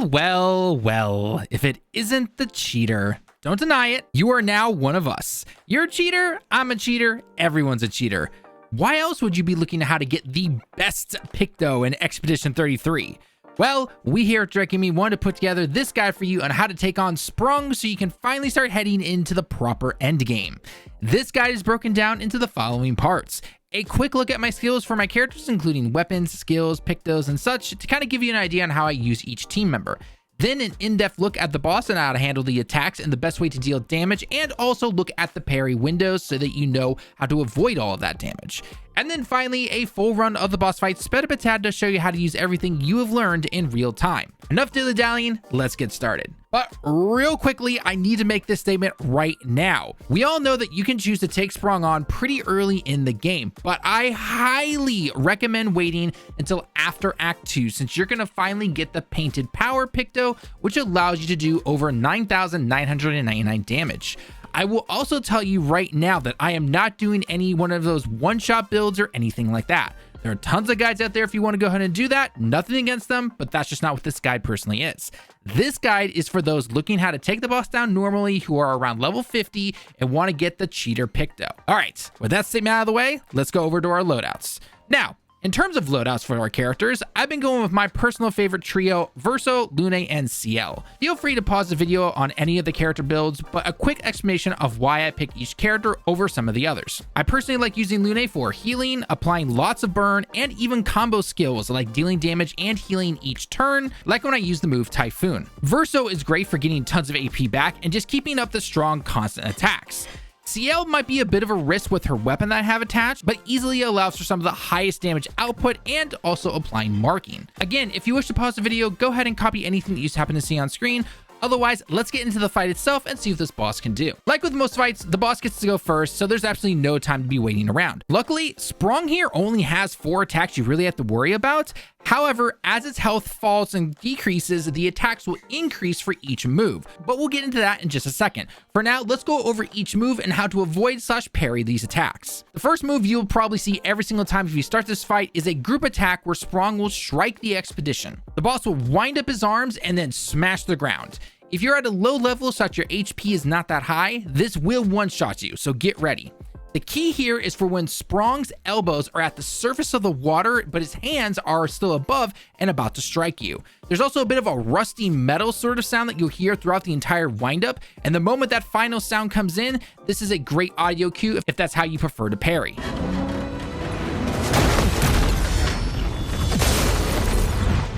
Well, well, well, if it isn't the cheater. Don't deny it, you are now one of us. You're a cheater, I'm a cheater, everyone's a cheater. Why else would you be looking at how to get the best picto in Expedition 33? Well, we here at Direct Gaming wanted to put together this guide for you on how to take on Sprong so you can finally start heading into the proper end game. This guide is broken down into the following parts. A quick look at my skills for my characters, including weapons, skills, pictos, and such, to kind of give you an idea on how I use each team member. Then an in-depth look at the boss and how to handle the attacks and the best way to deal damage, and also look at the parry windows so that you know how to avoid all of that damage. And then finally, a full run of the boss fight sped up a tad to show you how to use everything you have learned in real time. Enough dilly-dallying, let's get started. But real quickly, I need to make this statement right now. We all know that you can choose to take Sprong on pretty early in the game, but I highly recommend waiting until after Act 2 since you're going to finally get the Painted Power Picto, which allows you to do over 9,999 damage. I will also tell you right now that I am not doing any one of those one-shot builds or anything like that. There are tons of guides out there if you want to go ahead and do that. Nothing against them, but that's just not what this guide personally is. This guide is for those looking how to take the boss down normally who are around level 50 and want to get the cheater picto. All right, with that statement out of the way, let's go over to our loadouts. Now, in terms of loadouts for our characters, I've been going with my personal favorite trio, Verso, Lune, and Ciel. Feel free to pause the video on any of the character builds, but a quick explanation of why I pick each character over some of the others. I personally like using Lune for healing, applying lots of burn, and even combo skills like dealing damage and healing each turn, like when I use the move Typhoon. Verso is great for getting tons of AP back and just keeping up the strong constant attacks. Ciel might be a bit of a risk with her weapon that I have attached, but easily allows for some of the highest damage output and also applying marking. Again, if you wish to pause the video, go ahead and copy anything that you happen to see on screen. Otherwise, let's get into the fight itself and see what this boss can do. Like with most fights, the boss gets to go first, so there's absolutely no time to be waiting around. Luckily, Sprong here only has 4 attacks you really have to worry about. However, as its health falls and decreases, the attacks will increase for each move, but we'll get into that in just a second. For now, let's go over each move and how to avoid / parry these attacks. The first move you'll probably see every single time if you start this fight is a group attack where Sprong will strike the expedition. The boss will wind up his arms and then smash the ground. If you're at a low level such your HP is not that high, this will one-shot you, so get ready. The key here is for when Sprong's elbows are at the surface of the water, but his hands are still above and about to strike you. There's also a bit of a rusty metal sort of sound that you'll hear throughout the entire windup, and the moment that final sound comes in, this is a great audio cue if that's how you prefer to parry.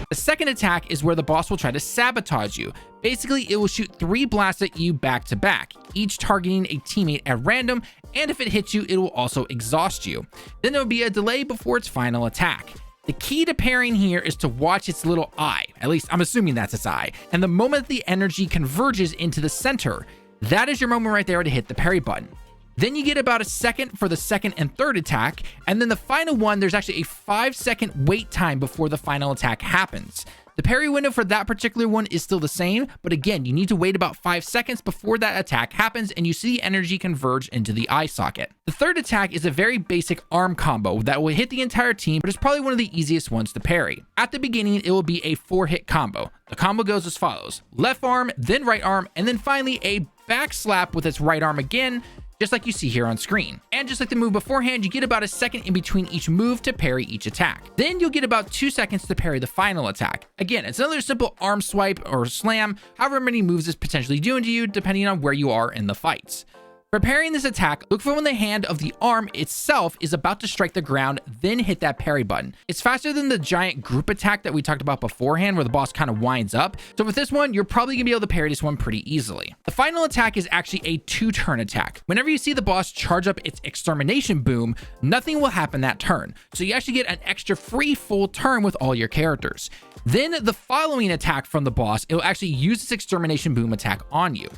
The second attack is where the boss will try to sabotage you. Basically, it will shoot 3 blasts at you back to back, each targeting a teammate at random, and if it hits you, it will also exhaust you. Then there will be a delay before its final attack. The key to parrying here is to watch its little eye, at least I'm assuming that's its eye, and the moment the energy converges into the center, that is your moment right there to hit the parry button. Then you get about a second for the second and third attack, and then the final one, there's actually a 5-second wait time before the final attack happens. The parry window for that particular one is still the same, but again, you need to wait about 5 seconds before that attack happens and you see energy converge into the eye socket. The third attack is a very basic arm combo that will hit the entire team, but it's probably one of the easiest ones to parry. At the beginning, it will be a 4-hit combo. The combo goes as follows: left arm, then right arm, and then finally a back slap with its right arm again, just like you see here on screen. And just like the move beforehand, you get about a second in between each move to parry each attack. Then you'll get about 2 seconds to parry the final attack. Again, it's another simple arm swipe or slam, however many moves it's potentially doing to you, depending on where you are in the fights. For parrying this attack, look for when the hand of the arm itself is about to strike the ground, then hit that parry button. It's faster than the giant group attack that we talked about beforehand where the boss kind of winds up. So with this one, you're probably gonna be able to parry this one pretty easily. The final attack is actually a 2-turn attack. Whenever you see the boss charge up its extermination boom, nothing will happen that turn. So you actually get an extra free full turn with all your characters. Then the following attack from the boss, it will actually use its extermination boom attack on you.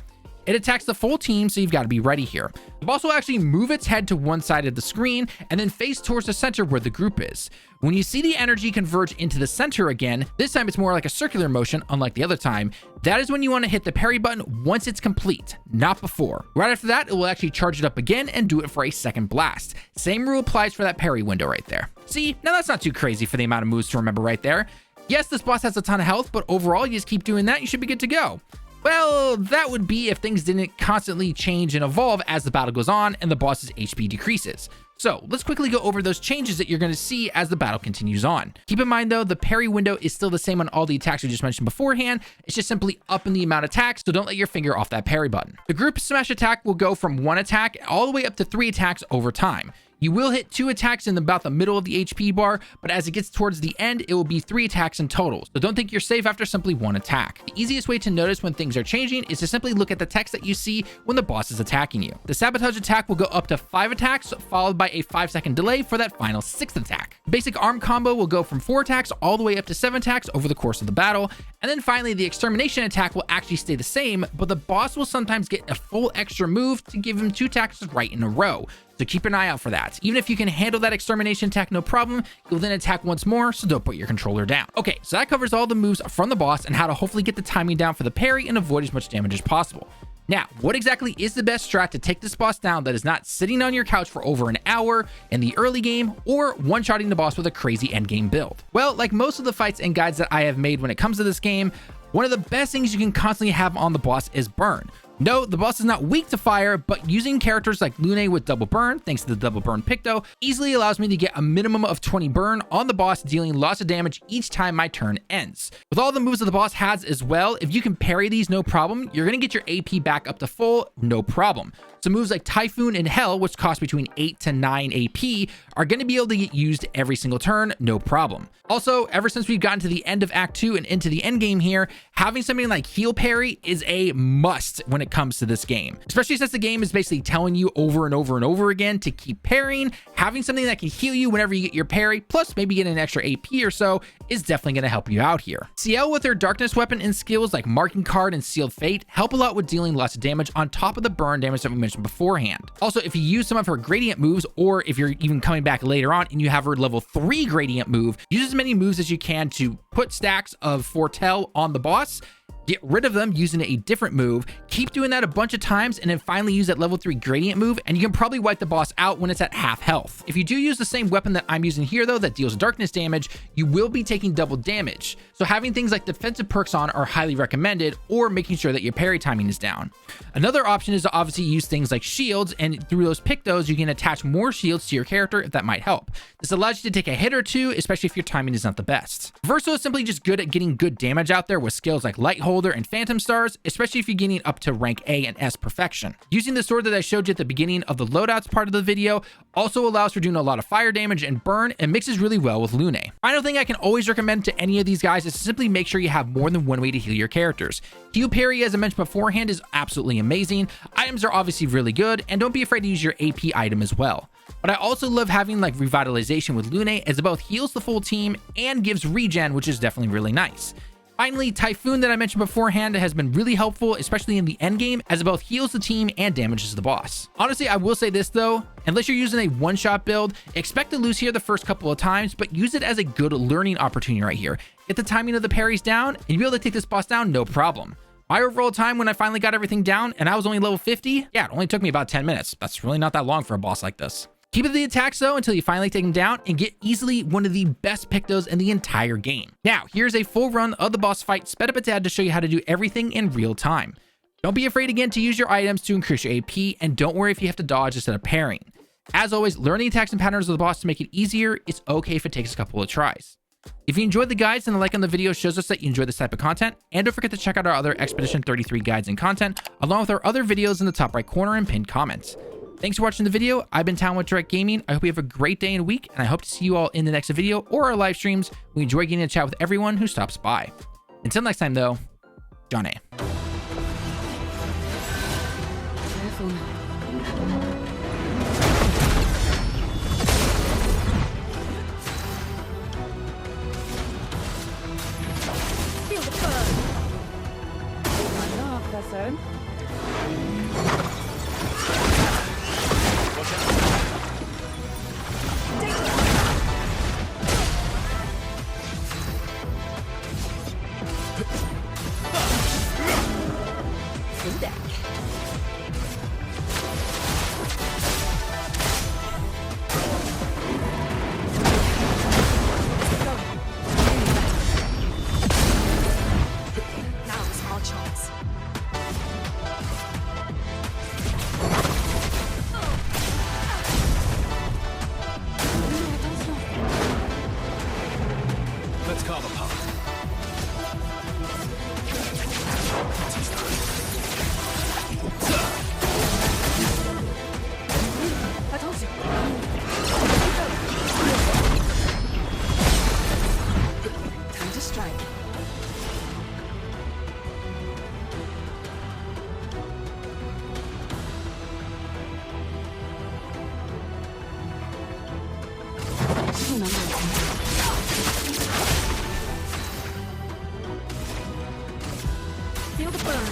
It attacks the full team, so you've got to be ready here. The boss will actually move its head to one side of the screen and then face towards the center where the group is. When you see the energy converge into the center again, this time it's more like a circular motion, unlike the other time, that is when you want to hit the parry button once it's complete, not before. Right after that, it will actually charge it up again and do it for a second blast. Same rule applies for that parry window right there. See, now that's not too crazy for the amount of moves to remember right there. Yes, this boss has a ton of health, but overall, you just keep doing that, you should be good to go. Well, that would be if things didn't constantly change and evolve as the battle goes on and the boss's HP decreases. So let's quickly go over those changes that you're going to see as the battle continues on. Keep in mind though, the parry window is still the same on all the attacks we just mentioned beforehand. It's just simply up in the amount of attacks, so don't let your finger off that parry button. The group smash attack will go from 1 attack all the way up to 3 attacks over time. You will hit 2 attacks in about the middle of the HP bar, but as it gets towards the end, it will be 3 attacks in total. So don't think you're safe after simply 1 attack. The easiest way to notice when things are changing is to simply look at the text that you see when the boss is attacking you. The sabotage attack will go up to 5 attacks, followed by a 5-second delay for that final 6th attack. Basic arm combo will go from 4 attacks all the way up to 7 attacks over the course of the battle. And then finally, the extermination attack will actually stay the same, but the boss will sometimes get a full extra move to give him 2 attacks right in a row. So keep an eye out for that. Even if you can handle that extermination attack no problem, you'll then attack once more, so don't put your controller down. Okay, so that covers all the moves from the boss and how to hopefully get the timing down for the parry and avoid as much damage as possible. Now, what exactly is the best strat to take this boss down that is not sitting on your couch for over an hour in the early game or one-shotting the boss with a crazy endgame build? Well, like most of the fights and guides that I have made when it comes to this game, one of the best things you can constantly have on the boss is burn. No, the boss is not weak to fire, but using characters like Lune with double burn, thanks to the double burn picto, easily allows me to get a minimum of 20 burn on the boss, dealing lots of damage each time my turn ends. With all the moves that the boss has as well, if you can parry these no problem, you're going to get your AP back up to full, no problem. So moves like Typhoon and Hell, which cost between 8 to 9 AP, are going to be able to get used every single turn, no problem. Also, ever since we've gotten to the end of Act 2 and into the end game here, having something like Heal Parry is a must when it comes to this game. Especially since the game is basically telling you over and over and over again to keep parrying, having something that can heal you whenever you get your parry, plus maybe get an extra AP or so, is definitely going to help you out here. Maelle with her darkness weapon and skills like Marking Card and Sealed Fate help a lot with dealing lots of damage on top of the burn damage that we mentioned beforehand. Also, if you use some of her gradient moves, or if you're even coming back later on and you have her level 3 gradient move, use as many moves as you can to put stacks of Foretell on the boss, get rid of them using a different move, keep doing that a bunch of times, and then finally use that level 3 gradient move, and you can probably wipe the boss out when it's at half health. If you do use the same weapon that I'm using here though, that deals darkness damage, you will be taking double damage. So having things like defensive perks on are highly recommended, or making sure that your parry timing is down. Another option is to obviously use things like shields, and through those pictos, you can attach more shields to your character if that might help. This allows you to take a hit or two, especially if your timing is not the best. Verso is simply just good at getting good damage out there with skills like Light Holder and Phantom Stars, especially if you're getting up to rank A and S perfection. Using the sword that I showed you at the beginning of the loadouts part of the video also allows for doing a lot of fire damage and burn, and mixes really well with Lune. Final thing I can always recommend to any of these guys is to simply make sure you have more than one way to heal your characters. Heal Parry, as I mentioned beforehand, is absolutely amazing. Items are obviously really good, and don't be afraid to use your AP item as well. But I also love having like Revitalization with Lune, as it both heals the full team and gives regen, which is definitely really nice. Finally, Typhoon that I mentioned beforehand has been really helpful, especially in the end game, as it both heals the team and damages the boss. Honestly, I will say this though, unless you're using a one-shot build, expect to lose here the first couple of times, but use it as a good learning opportunity right here. Get the timing of the parries down, and you'll be able to take this boss down no problem. My overall time when I finally got everything down, and I was only level 50, yeah, it only took me about 10 minutes. That's really not that long for a boss like this. Keep the attacks though until you finally take him down and get easily one of the best pictos in the entire game. Now, here's a full run of the boss fight sped up a tad to show you how to do everything in real time. Don't be afraid again to use your items to increase your AP, and don't worry if you have to dodge instead of parrying. As always, learn the attacks and patterns of the boss to make it easier. It's okay if it takes a couple of tries. If you enjoyed the guides, then a like on the video shows us that you enjoy this type of content, and don't forget to check out our other Expedition 33 guides and content, along with our other videos in the top right corner and pinned comments. Thanks for watching the video. I've been Town with Direct Gaming. I hope you have a great day and week, and I hope to see you all in the next video or our live streams. We enjoy getting to chat with everyone who stops by. Until next time though, John A. Feel the burn. Feel the burn.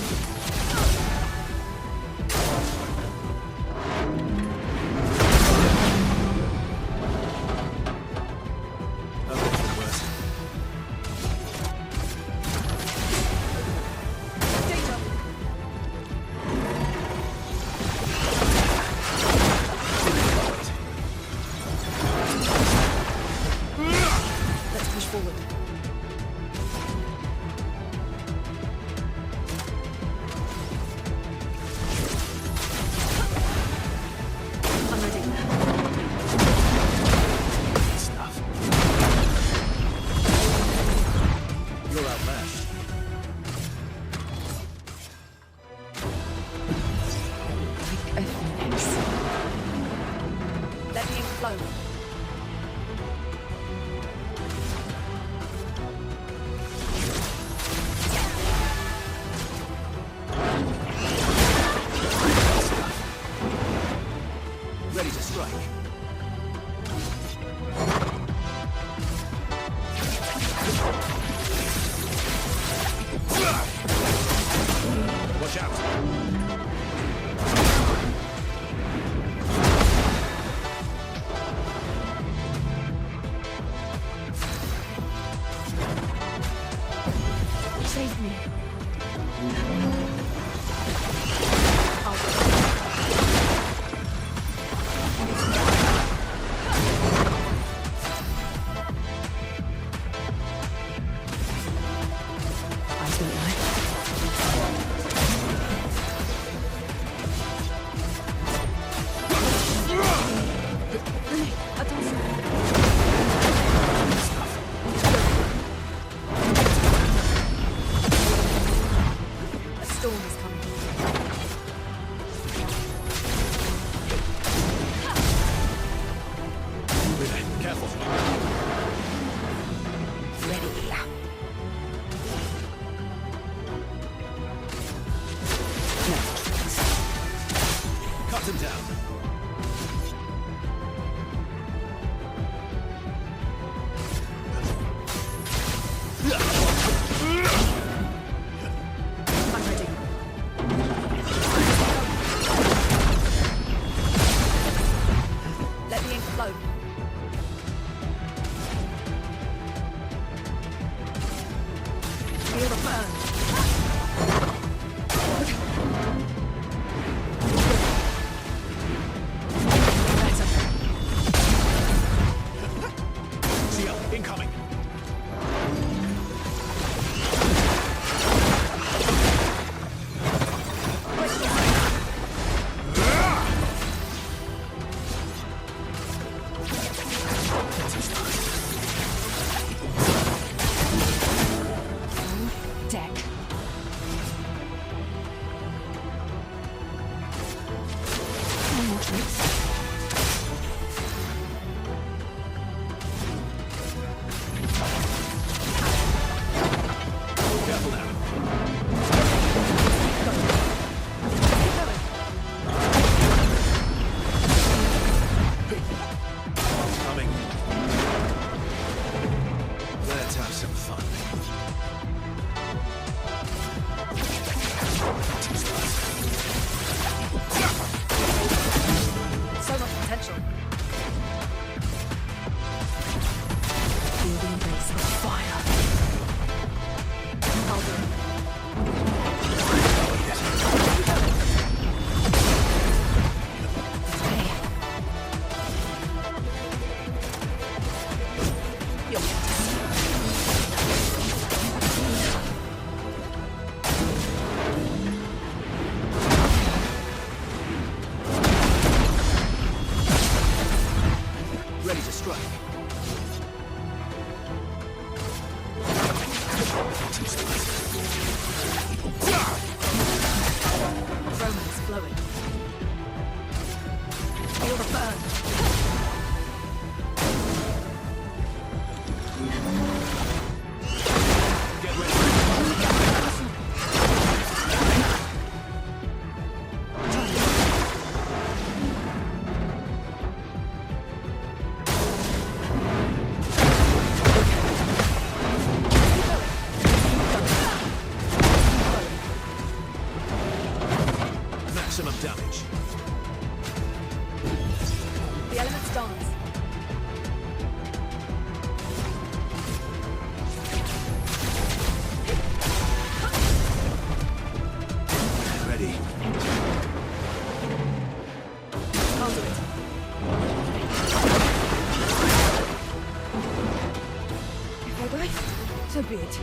Ready to strike. Watch out. Save me. Cut him down. I'm ready. Let the ink flow. Feel the burn. Incoming. Deck. No more tricks. Careful now. Coming. Let's have some fun. damage. The elements dance. Ready. I'll do it. Okay, so be it.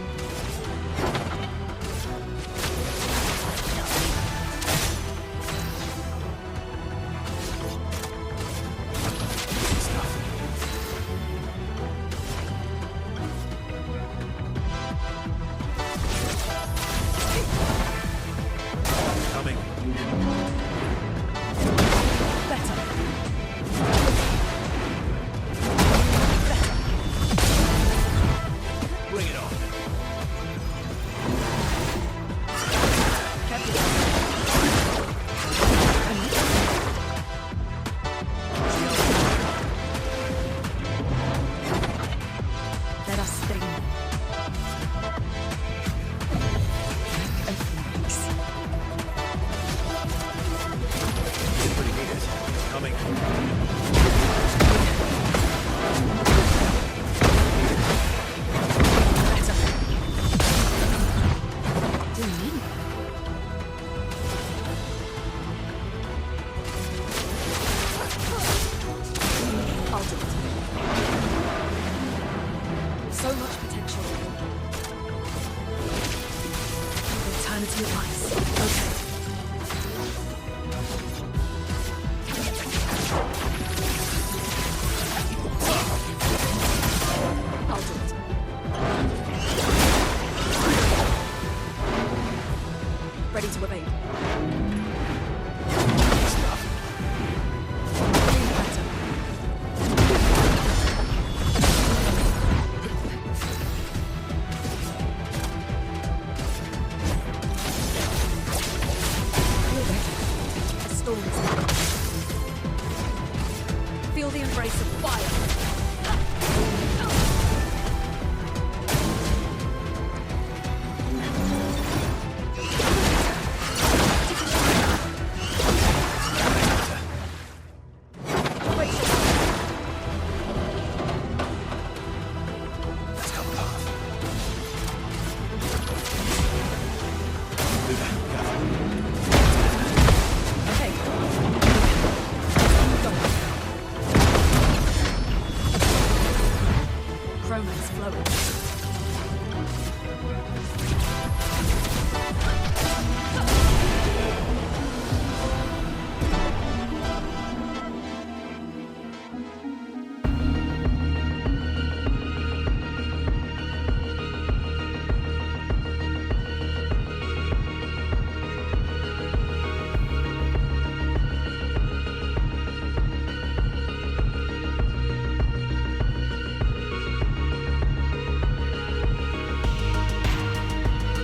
Coming. Better. Bring it on. Let us sting. Pretty needed. Coming. Better. Do you mean? I'll do it. So much potential. Eternity of ice. Okay. I'll do it. Ready to evade. Better. You're ready. A storm is coming. Feel the embrace of fire.